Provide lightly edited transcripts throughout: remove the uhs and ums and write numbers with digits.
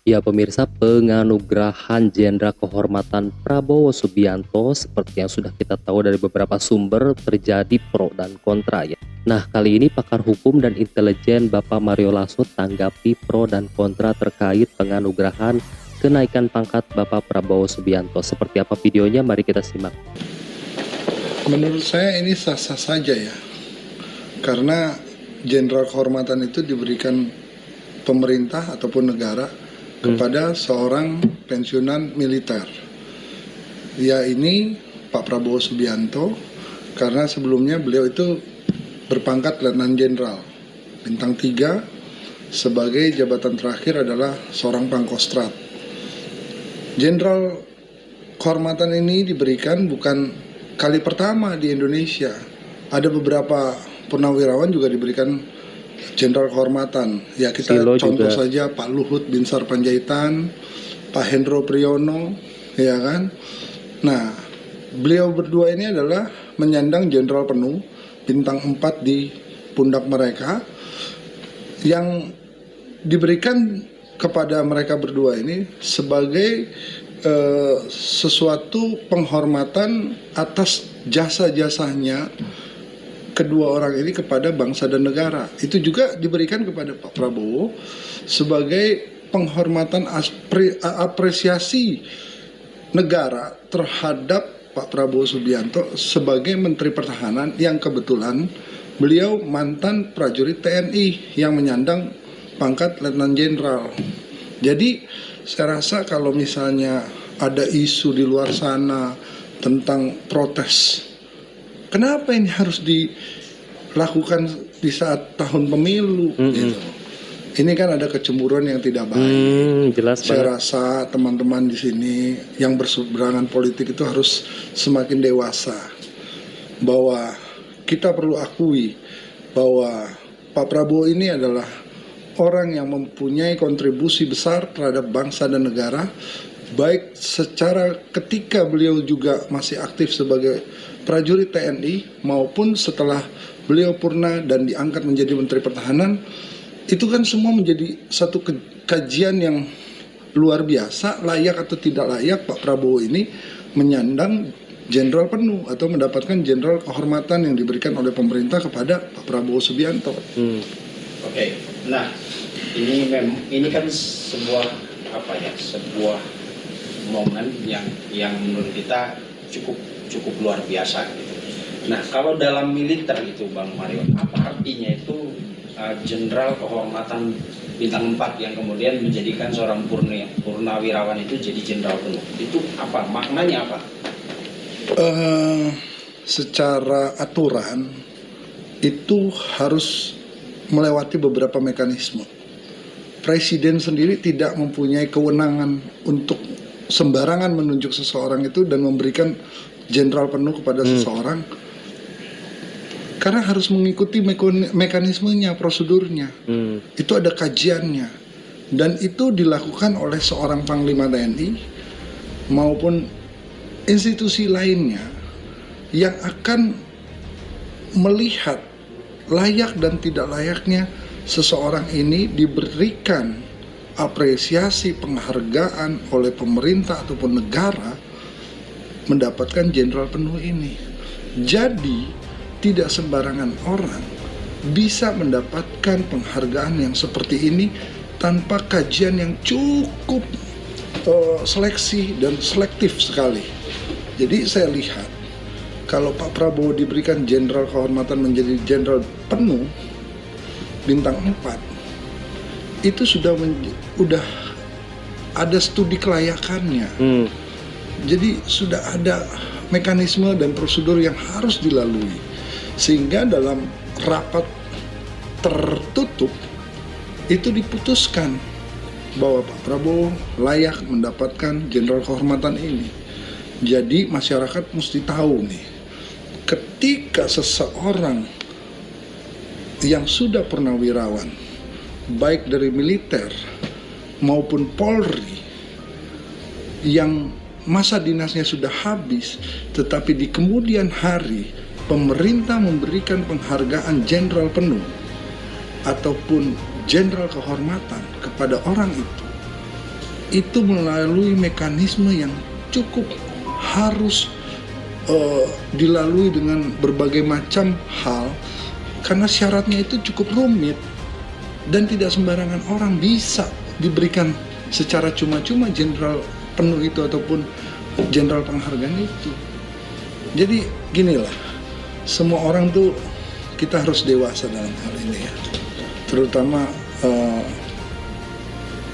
Ya pemirsa, penganugerahan Jenderal Kehormatan Prabowo Subianto seperti yang sudah kita tahu dari beberapa sumber terjadi pro dan kontra ya. Nah kali ini pakar hukum dan intelijen Bapak Mario Lasso tanggapi pro dan kontra terkait penganugerahan kenaikan pangkat Bapak Prabowo Subianto. Seperti apa videonya? Mari kita simak. Menurut saya ini sah-sah saja ya, karena Jenderal Kehormatan itu diberikan pemerintah ataupun negara kepada seorang pensiunan militer. Ya ini Pak Prabowo Subianto, karena sebelumnya beliau itu berpangkat Letnan Jenderal bintang 3, sebagai jabatan terakhir adalah seorang Pangkostrat. Jenderal Kehormatan ini diberikan bukan kali pertama di Indonesia. Ada beberapa purnawirawan juga diberikan Jenderal Kehormatan. Ya kita contoh juga saja Pak Luhut Binsar Panjaitan, Pak Hendro Priyono, ya kan. Nah, beliau berdua ini adalah menyandang jenderal penuh bintang 4 di pundak mereka, yang diberikan kepada mereka berdua ini sebagai sesuatu penghormatan atas jasa-jasanya kedua orang ini kepada bangsa dan negara. Itu juga diberikan kepada Pak Prabowo sebagai penghormatan apresiasi negara terhadap Pak Prabowo Subianto sebagai Menteri Pertahanan, yang kebetulan beliau mantan prajurit TNI yang menyandang pangkat Letnan Jenderal. Jadi saya rasa kalau misalnya ada isu di luar sana tentang protes, kenapa ini harus dilakukan di saat tahun pemilu? Gitu. Ini kan ada kecemburuan yang tidak baik. Jelas Saya banget. rasa teman-teman di sini yang berseberangan politik itu harus semakin dewasa. Bahwa kita perlu akui bahwa Pak Prabowo ini adalah orang yang mempunyai kontribusi besar terhadap bangsa dan negara, baik secara ketika beliau juga masih aktif sebagai prajurit TNI maupun setelah beliau purna dan diangkat menjadi Menteri Pertahanan. Itu kan semua menjadi satu kajian yang luar biasa, layak atau tidak layak Pak Prabowo ini menyandang jenderal penuh atau mendapatkan jenderal kehormatan yang diberikan oleh pemerintah kepada Pak Prabowo Subianto. Oke. Nah, ini kan sebuah sebuah momen yang menurut kita cukup luar biasa gitu. Nah, kalau dalam militer itu Bang Mario, apa artinya itu jenderal kehormatan bintang 4 yang kemudian menjadikan seorang purnawirawan itu jadi jenderal penuh? Itu apa? Maknanya apa? Secara aturan itu harus melewati beberapa mekanisme. Presiden sendiri tidak mempunyai kewenangan untuk sembarangan menunjuk seseorang itu dan memberikan jenderal penuh kepada seseorang, karena harus mengikuti mekanismenya, prosedurnya. Itu ada kajiannya, dan itu dilakukan oleh seorang Panglima TNI maupun institusi lainnya yang akan melihat layak dan tidak layaknya seseorang ini diberikan apresiasi penghargaan oleh pemerintah ataupun negara mendapatkan jenderal penuh ini. Jadi tidak sembarangan orang bisa mendapatkan penghargaan yang seperti ini tanpa kajian yang cukup seleksi dan selektif sekali. Jadi saya lihat kalau Pak Prabowo diberikan jenderal kehormatan menjadi jenderal penuh bintang 4, itu sudah ada studi kelayakannya. Jadi sudah ada mekanisme dan prosedur yang harus dilalui, sehingga dalam rapat tertutup itu diputuskan bahwa Pak Prabowo layak mendapatkan jenderal kehormatan ini. Jadi masyarakat mesti tahu nih, ketika seseorang yang sudah purnawirawan, baik dari militer maupun Polri, yang masa dinasnya sudah habis, tetapi di kemudian hari pemerintah memberikan penghargaan jenderal penuh ataupun jenderal kehormatan kepada orang itu, itu melalui mekanisme yang cukup harus dilalui dengan berbagai macam hal, karena syaratnya itu cukup rumit dan tidak sembarangan orang bisa diberikan secara cuma-cuma jenderal penuh itu ataupun jenderal penghargaan itu. Jadi ginilah, semua orang tuh kita harus dewasa dalam hal ini ya, terutama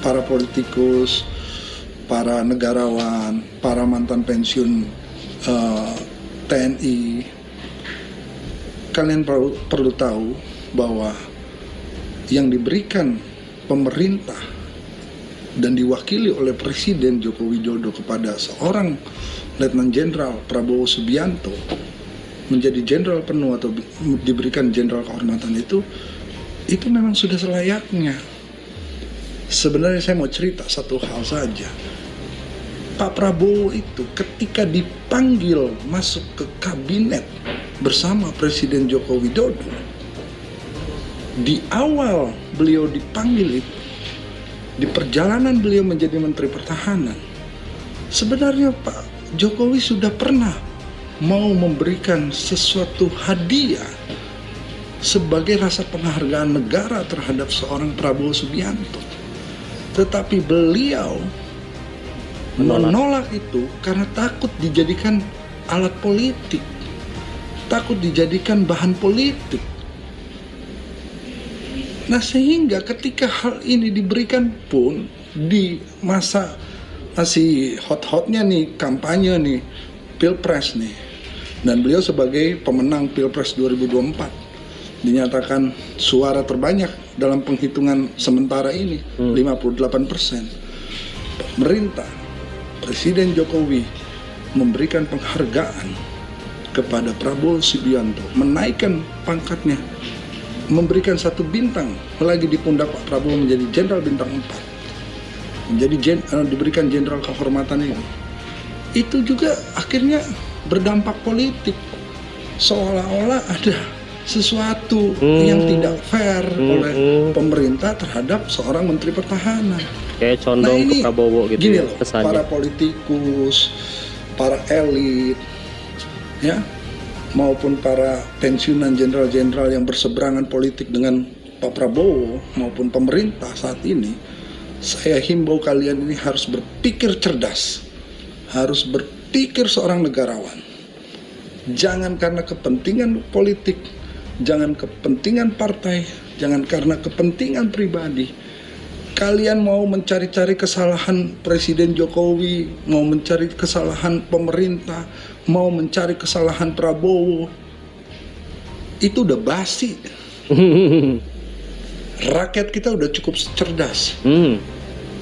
para politikus, para negarawan, para mantan pensiun TNI. Kalian perlu tahu bahwa yang diberikan pemerintah dan diwakili oleh Presiden Joko Widodo kepada seorang Letnan Jenderal Prabowo Subianto menjadi jenderal penuh atau diberikan jenderal kehormatan itu memang sudah selayaknya. Sebenarnya saya mau cerita satu hal saja. Pak Prabowo itu ketika dipanggil masuk ke kabinet bersama Presiden Joko Widodo, di awal beliau dipanggil itu, di perjalanan beliau menjadi Menteri Pertahanan, sebenarnya Pak Jokowi sudah pernah mau memberikan sesuatu hadiah sebagai rasa penghargaan negara terhadap seorang Prabowo Subianto. Tetapi beliau menolak itu karena takut dijadikan alat politik, takut dijadikan bahan politik. Nah, sehingga ketika hal ini diberikan pun di masa masih hot-hotnya nih kampanye nih Pilpres nih, dan beliau sebagai pemenang Pilpres 2024 dinyatakan suara terbanyak dalam penghitungan sementara ini 58%. Pemerintah Presiden Jokowi memberikan penghargaan kepada Prabowo Subianto, menaikkan pangkatnya, memberikan 1 bintang lagi di pundak Pak Prabowo menjadi Jenderal Bintang 4, diberikan Jenderal Kehormatan ini. Itu juga akhirnya berdampak politik, seolah-olah ada sesuatu yang tidak fair oleh pemerintah terhadap seorang Menteri Pertahanan. Kayak condong ke Prabowo gitu. Gini ya, loh, kesannya. para politikus, para elit, ya, maupun para pensiunan jenderal-jenderal yang berseberangan politik dengan Pak Prabowo maupun pemerintah saat ini, saya himbau kalian ini harus berpikir cerdas, harus berpikir seorang negarawan. Jangan karena kepentingan politik, jangan kepentingan partai, jangan karena kepentingan pribadi, kalian mau mencari-cari kesalahan Presiden Jokowi, mau mencari kesalahan pemerintah, mau mencari kesalahan Prabowo. Itu udah basi. Rakyat kita udah cukup cerdas.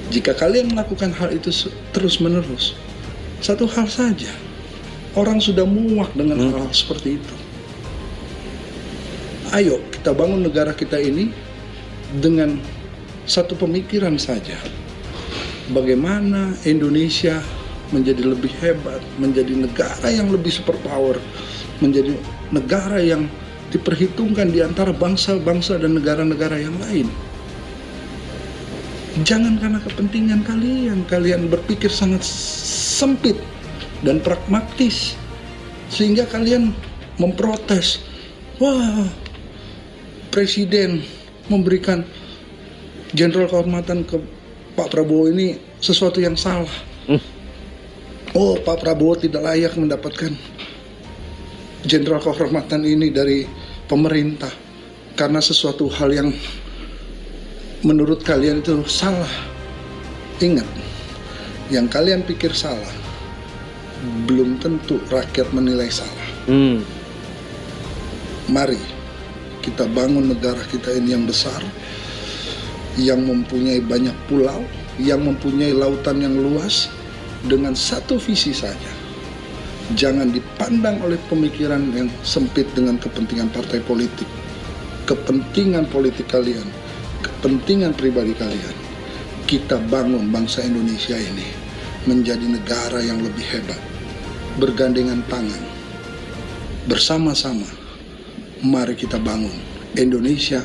Jika kalian melakukan hal itu terus-menerus, satu hal saja, orang sudah muak dengan hal-hal seperti itu. Ayo kita bangun negara kita ini dengan satu pemikiran saja. Bagaimana Indonesia menjadi lebih hebat, menjadi negara yang lebih superpower, menjadi negara yang diperhitungkan di antara bangsa-bangsa dan negara-negara yang lain. Jangan karena kepentingan kalian berpikir sangat sempit dan pragmatis sehingga kalian memprotes. Wah, Presiden memberikan jenderal kehormatan ke Pak Prabowo ini sesuatu yang salah. Oh, Pak Prabowo tidak layak mendapatkan jenderal kehormatan ini dari pemerintah karena sesuatu hal yang menurut kalian itu salah. Ingat, yang kalian pikir salah belum tentu rakyat menilai salah. Mari kita bangun negara kita ini yang besar, yang mempunyai banyak pulau, yang mempunyai lautan yang luas, dengan satu visi saja. Jangan dipandang oleh pemikiran yang sempit dengan kepentingan partai politik, kepentingan politik kalian, kepentingan pribadi kalian. Kita bangun bangsa Indonesia ini menjadi negara yang lebih hebat. Bergandengan tangan, bersama-sama, mari kita bangun Indonesia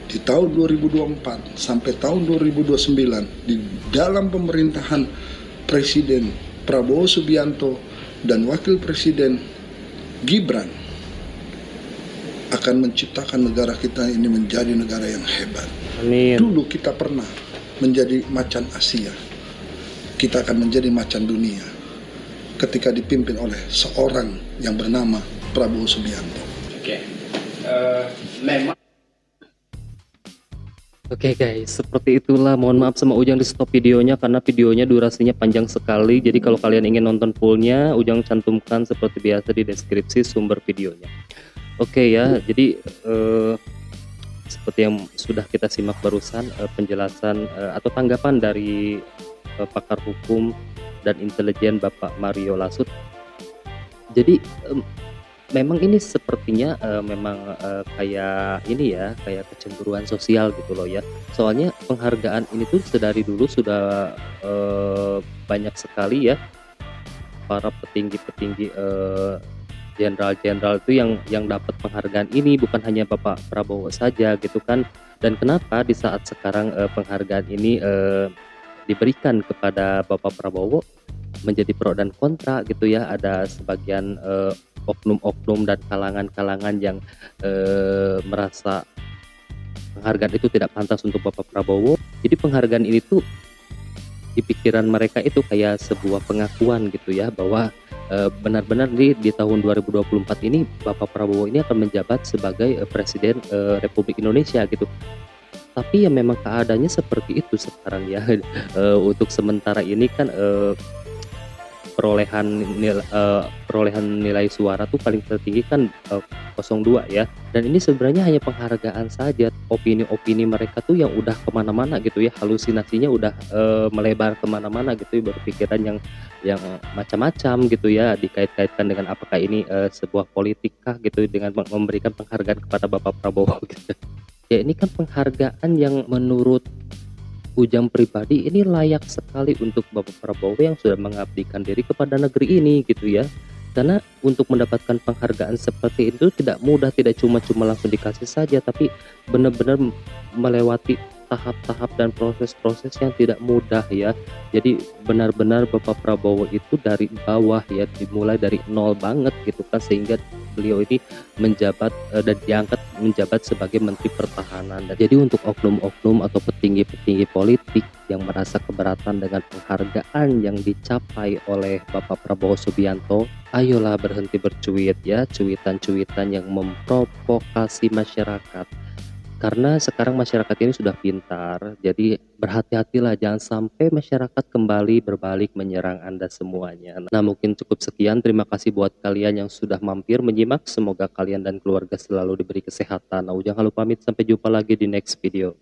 di tahun 2024 sampai tahun 2029 di dalam pemerintahan Presiden Prabowo Subianto dan Wakil Presiden Gibran akan menciptakan negara kita ini menjadi negara yang hebat. Amin. Dulu kita pernah menjadi macan Asia, kita akan menjadi macan dunia ketika dipimpin oleh seorang yang bernama Prabowo Subianto. Memang. Oke guys, seperti itulah. Mohon maaf sama Ujang di stop videonya karena videonya durasinya panjang sekali. Jadi kalau kalian ingin nonton fullnya, Ujang cantumkan seperti biasa di deskripsi sumber videonya. Oke ya, jadi seperti yang sudah kita simak barusan, penjelasan atau tanggapan dari pakar hukum dan intelijen Bapak Mario Lasut. Jadi memang ini sepertinya memang kayak ini ya, kayak kecemburuan sosial gitu loh ya. Soalnya penghargaan ini tuh sedari dulu sudah banyak sekali ya para petinggi-petinggi jenderal-jenderal itu yang dapat penghargaan ini, bukan hanya Bapak Prabowo saja gitu kan. Dan kenapa di saat sekarang penghargaan ini diberikan kepada Bapak Prabowo, menjadi pro dan kontra gitu ya. Ada sebagian oknum-oknum dan kalangan-kalangan yang merasa penghargaan itu tidak pantas untuk Bapak Prabowo. Jadi penghargaan ini tuh di pikiran mereka itu kayak sebuah pengakuan gitu ya, bahwa benar-benar di tahun 2024 ini Bapak Prabowo ini akan menjabat sebagai Presiden Republik Indonesia gitu. Tapi ya memang keadaannya seperti itu sekarang ya. Untuk sementara ini kan perolehan nilai suara tuh paling tertinggi kan 02 ya. Dan ini sebenarnya hanya penghargaan saja. Opini-opini mereka tuh yang udah kemana-mana gitu ya, halusinasinya udah melebar kemana-mana gitu ya, berpikiran yang macam-macam gitu ya, dikait-kaitkan dengan apakah ini sebuah politik kah gitu dengan memberikan penghargaan kepada Bapak Prabowo gitu. Ya ini kan penghargaan yang menurut Ujang pribadi ini layak sekali untuk Bapak Prabowo yang sudah mengabdikan diri kepada negeri ini gitu ya. Karena untuk mendapatkan penghargaan seperti itu tidak mudah, tidak cuma-cuma langsung dikasih saja, tapi benar-benar melewati tahap-tahap dan proses-proses yang tidak mudah ya. Jadi benar-benar Bapak Prabowo itu dari bawah ya, dimulai dari nol banget gitu kan, sehingga beliau ini menjabat dan diangkat menjabat sebagai Menteri Pertahanan. Dan jadi untuk oknum-oknum atau petinggi-petinggi politik yang merasa keberatan dengan penghargaan yang dicapai oleh Bapak Prabowo Subianto, ayolah berhenti bercuit ya, cuitan-cuitan yang memprovokasi masyarakat. Karena sekarang masyarakat ini sudah pintar, jadi berhati-hatilah, jangan sampai masyarakat kembali berbalik menyerang Anda semuanya. Nah mungkin cukup sekian, terima kasih buat kalian yang sudah mampir menyimak, semoga kalian dan keluarga selalu diberi kesehatan. Nah Ujang Halu pamit, sampai jumpa lagi di next video.